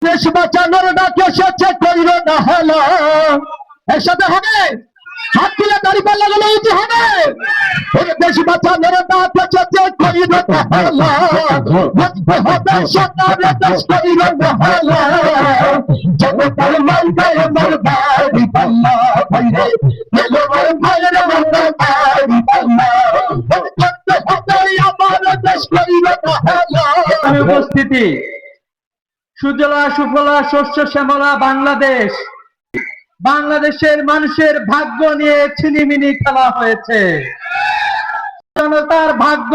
দেশ বাঁচানোর ডাকে এসেছে কইল না হলো একসাথে হবে হাত তুলে দাঁড়ি পাল্লা গেলে উঁচু হবে দেশ বাঁচানোর ডাকে এসেছে কইল না হলো বাঁচতে হবে সরকারের দেশ কইল না হলো জনতার মাইকে আমার বাড়ি পাল্লা ভাইরে আমার ভাইয়ের আমার বাড়ি পাল্লা বাঁচতে হবে আমার দেশ কইল না হলো উপস্থিতি সুজলা সুফলা শস্য শ্যামলা বাংলাদেশ, বাংলাদেশের মানুষের ভাগ্য নিয়ে ছিনিমিনি খেলা হয়েছে। জনতার ভাগ্য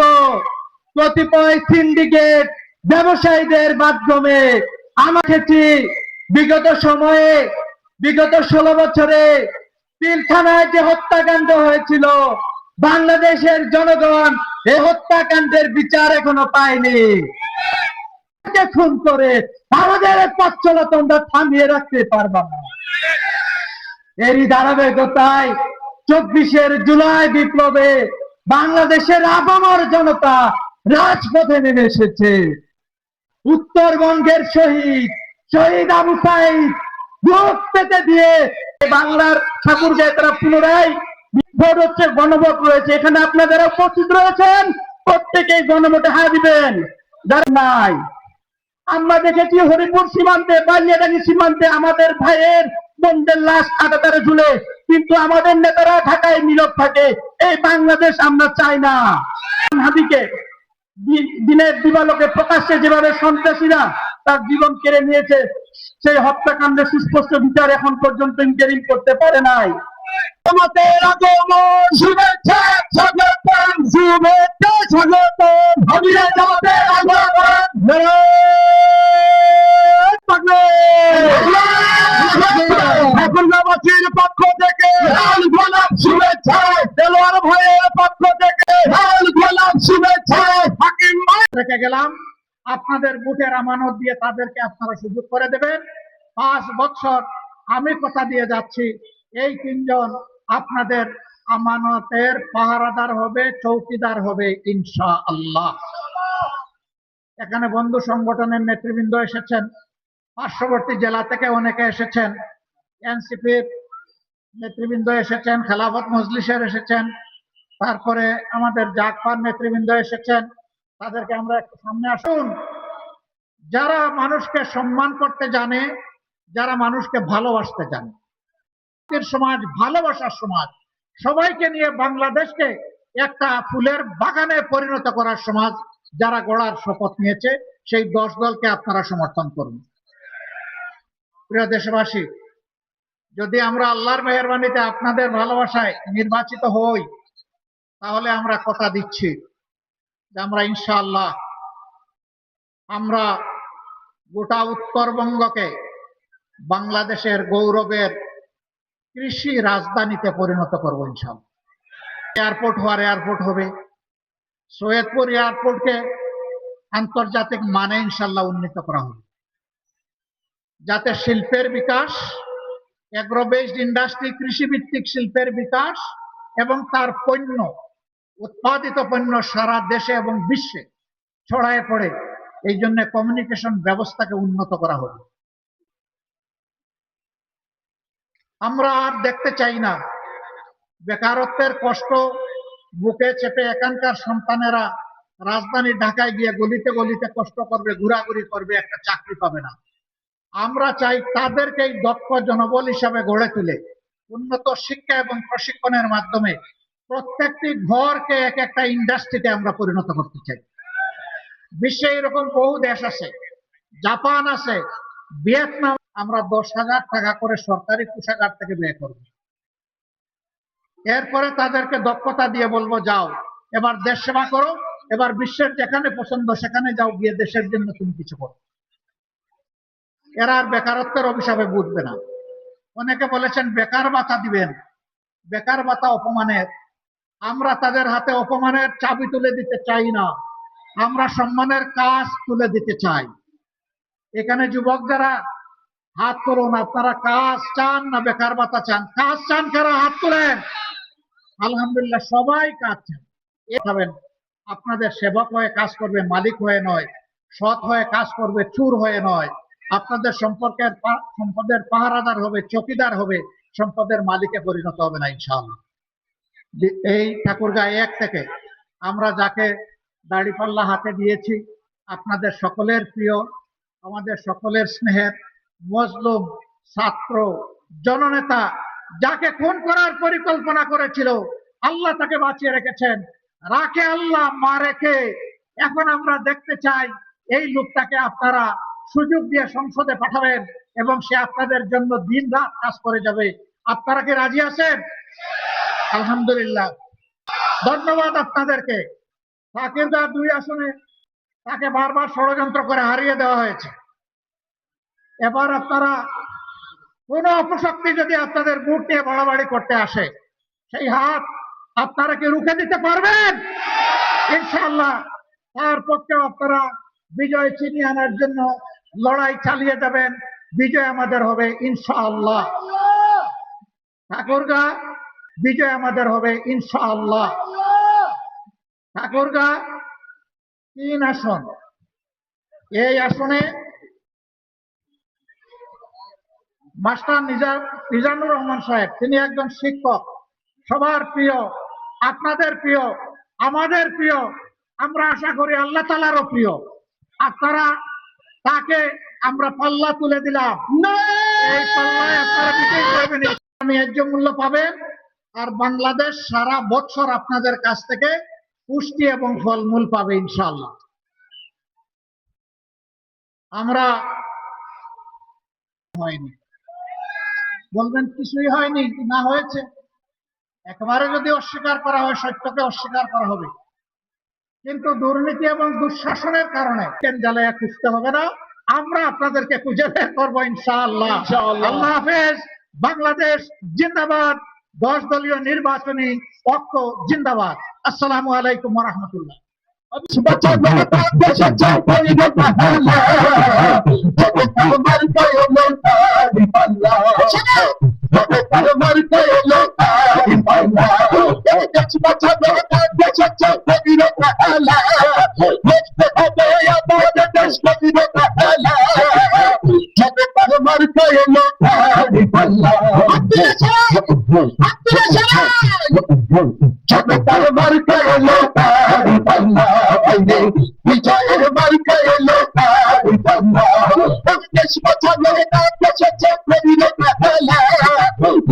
কতিপয় সিন্ডিকেট ব্যবসায়ীদের মাধ্যমে আমাকে বিগত সময়ে বিগত 16 বছরে পিলখানায় যে হত্যাকাণ্ড হয়েছিল, বাংলাদেশের জনগণ এই হত্যাকাণ্ডের বিচার এখনো পায়নি। খুন করে আমাদের পথ চলা তোমরা থামিয়ে রাখতে পারবা না। এরই ধারাবাহিকতায় 24 জুলাই বিপ্লবে বাংলাদেশের আপামর জনতা রাজপথে নেমে এসেছে। উত্তরবঙ্গের শহীদ আবু সাইদ বুক পেতে দিয়ে বাংলার ঠাকুরগাঁয়ে তারা পুনরায় ভোট হচ্ছে, গণভোট রয়েছে। এখানে আপনারা উপস্থিত রয়েছেন, প্রত্যেকেই গণভোটে হাত দিবেন। যারা নাই, আমরা দেখেছি হরিপুর সীমান্তে, বালিয়াডাঙ্গি সীমান্তে আমাদের ভাইয়ের বোনদের লাশ কাঁটাতারে ঝুলে, কিন্তু আমাদের নেতারা ঢাকায় নীরব থাকে। এই বাংলাদেশ আমরা চাই না। হাদিকে দিনের দিবালোকে প্রকাশ্যে যেভাবে সন্ত্রাসীরা তার জীবন কেড়ে নিয়েছে, সেই হত্যাকাণ্ডের সুস্পষ্ট বিচার এখন পর্যন্ত ইন্টারিম করতে পারে নাই। আমাদের আগমন শুভেচ্ছা স্বাগতম, শুভেচ্ছা স্বাগতম, ভাবিরা আমাদের আগমন ঠাকুরগাঁওবাসীর পক্ষ থেকে লাল গোলাপ শুভেচ্ছা, দেলোয়ার ভাইয়ের পক্ষ থেকে লাল গোলাপ শুভেচ্ছা। হাকিম রেখে গেলাম, আপনাদের ভোটের আমানত দিয়ে তাদেরকে আপনারা সুযোগ করে দেবেন। 5 বছর আমি কথা দিয়ে যাচ্ছি, এই 3 জন আপনাদের আমানতের পাহারাদার হবে, চৌকিদার হবে ইনশাআল্লাহ। এখানে বন্ধু সংগঠনের নেতৃবৃন্দ এসেছেন, পার্শ্ববর্তী জেলা থেকে অনেকে এসেছেন, এনসিপির নেতৃবৃন্দ এসেছেন, খেলাফত মজলিসের এসেছেন, তারপরে আমাদের জাগপার নেতৃবৃন্দ এসেছেন। তাদেরকে আমরা একটু সামনে আসুন। যারা মানুষকে সম্মান করতে জানে, যারা মানুষকে ভালোবাসতে জানে, সমাজ, ভালোবাসার সমাজ, সবাইকে নিয়ে বাংলাদেশকে একটা ফুলের বাগানে পরিণত করার সমাজ যারা গড়ার শপথ নিয়েছে, সেই 10 দলকে আপনারা সমর্থন করুন। প্রিয় দেশবাসী, যদি আমরা আল্লাহর মেহেরবানিতে আপনাদের ভালোবাসায় নির্বাচিত হই, তাহলে আমরা কথা দিচ্ছি যে আমরা ইনশাআল্লাহ আমরা গোটা উত্তরবঙ্গকে বাংলাদেশের গৌরবের কৃষি রাজধানীতে পরিণত করবো ইনশাআল্লাহ। এয়ারপোর্ট হওয়ার এয়ারপোর্ট হবে, সৈয়দপুর এয়ারপোর্টকে আন্তর্জাতিক মানে ইনশাআল্লাহ উন্নীত করা হবে, যাতে শিল্পের বিকাশ, এগ্রো বেসড ইন্ডাস্ট্রি, কৃষিভিত্তিক শিল্পের বিকাশ এবং তার পণ্য, উৎপাদিত পণ্য সারা দেশে এবং বিশ্বে ছড়ায় পড়ে, এই জন্য কমিউনিকেশন ব্যবস্থাকে উন্নত করা হবে। আমরা আর দেখতে চাই না বেকারত্বের কষ্ট বুকে চেপে এখানকার সন্তানেরা রাজধানী ঢাকায় গিয়ে গলিতে গলিতে কষ্ট করবে, ঘোরাঘুরি করবে, একটা চাকরি পাবে না। আমরা চাই তাদেরকে এই দক্ষ জনবল হিসাবে গড়ে তুলে উন্নত শিক্ষা এবং প্রশিক্ষণের মাধ্যমে প্রত্যেকটি ঘরকে এক একটা ইন্ডাস্ট্রিতে আমরা পরিণত করতে চাই। বিশ্বে এরকম বহু দেশ আছে, জাপান আছে, ভিয়েতনাম। আমরা 10,000 টাকা করে সরকারি কোষাগার থেকে ব্যয় করব। এরপরে তাদেরকে দক্ষতা দিয়ে বলবো, যাও এবার দেশ সেবা করো, এবার বিশ্বের যেখানে পছন্দ সেখানে যাও, গিয়ে দেশের জন্য তুমি কিছু করো। এরা আর বেকারত্বের অভিশাপে বুঝবে না। অনেকে বলেছেন বেকার ভাতা দিবেন, বেকার ভাতা অপমানের। আমরা তাদের হাতে অপমানের চাবি তুলে দিতে চাই না, আমরা সম্মানের কাজ তুলে দিতে চাই। এখানে যুবক যারা হাত তুলুন, আপনারা কাজ চান না বেকার ভাতা চান? কাজ চান কারা? হাত তোলেন। আলহামদুলিল্লাহ, সবাই কাজ চান। খাবেন, আপনাদের সেবক হয়ে কাজ করবে, মালিক হয়ে নয়। সৎ হয়ে কাজ করবে, চুর হয়ে নয়। আপনাদের সম্পদের পাহারাদার হবে, চকিদার হবে, সম্পদের মালিকে পরিণত হবে না ইনশাআল্লাহ। এই ঠাকুরগাঁ 1 থেকে আমরা যাকে দাড়িপাল্লা হাতে দিয়েছি, আপনাদের সকলের প্রিয়, আমাদের সকলের স্নেহের মজলুম ছাত্র জননেতা, যাকে খুন করার পরিকল্পনা করেছিল, আল্লাহ তাকে বাঁচিয়ে রেখেছেন। রাখে আল্লাহ, মা রেখে। এখন আমরা দেখতে চাই এই লোকটাকে আপনারা সুযোগ দিয়ে সংসদে পাঠাবেন এবং সে আপনাদের জন্য দিন রাত কাজ করে যাবে। আপনারা কি রাজি আছেন? আলহামদুলিল্লাহ, ধন্যবাদ আপনাদেরকে। ঠাকুরগাঁ 2 আসনে তাকে বারবার ষড়যন্ত্র করে হারিয়ে দেওয়া হয়েছে। এবার আপনারা কোন অপশক্তি যদি আপনাদের বুট নিয়ে বাড়াবাড়ি করতে আসে, সেই হাত আপনারা কি রুখে দিতে পারবেন? ইনশাআল্লাহ তার পক্ষে আপনারা বিজয় ছিনিয়ে আনার জন্য লড়াই চালিয়ে যাবেন। বিজয় আমাদের হবে ইনশাআল্লাহ। ঠাকুরগাঁ বিজয় আমাদের হবে ইনশাআল্লাহ। ঠাকুরগাঁ 3 আসন। এই আসনে মাস্টার মিজানুর রহমান সাহেব, তিনি একজন শিক্ষক, সবার প্রিয়, আপনাদের প্রিয়, আমাদের প্রিয়, আমরা আশা করি আল্লাহ তাআলারও প্রিয়। আপনারা তাকে আমরা পাল্লা তুলে দিলাম, এই পাল্লায় আপনারা বিজয়ী করবেন, ন্যায্য মূল্য পাবেন। আর বাংলাদেশ সারা বছর আপনাদের কাছ থেকে পুষ্টি এবং ফলমূল পাবে ইনশাআল্লাহ। আমরা হয়নি বলবেন, কিছুই হয়নি, না হয়েছে। একেবারে যদি অস্বীকার করা হয়, সত্যকে অস্বীকার করা হবে। কিন্তু দুর্নীতি এবং দুঃশাসনের কারণে জ্বালায়া খুঁজতে হবে না, আমরা আপনাদেরকে খুঁজে বের করবো ইনশাআল্লাহ। আল্লাহ হাফেজ। বাংলাদেশ জিন্দাবাদ। 10 দলীয় নির্বাচনী পক্ষ জিন্দাবাদ। আসসালামু আলাইকুম ওয়া রাহমাতুল্লাহ। বিজয়ের মার্কা এলো দেশ বাঁচানো দেশে করিল না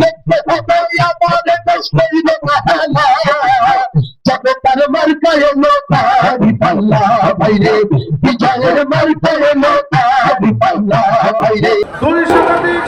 দেখতে হবে আমাদের দেশ করিল না জগতার মার্কা এলো পাল্লা বাইরে বিজয়ের মার্কা এলো পাল্লা বাইরে 2 শতাধিক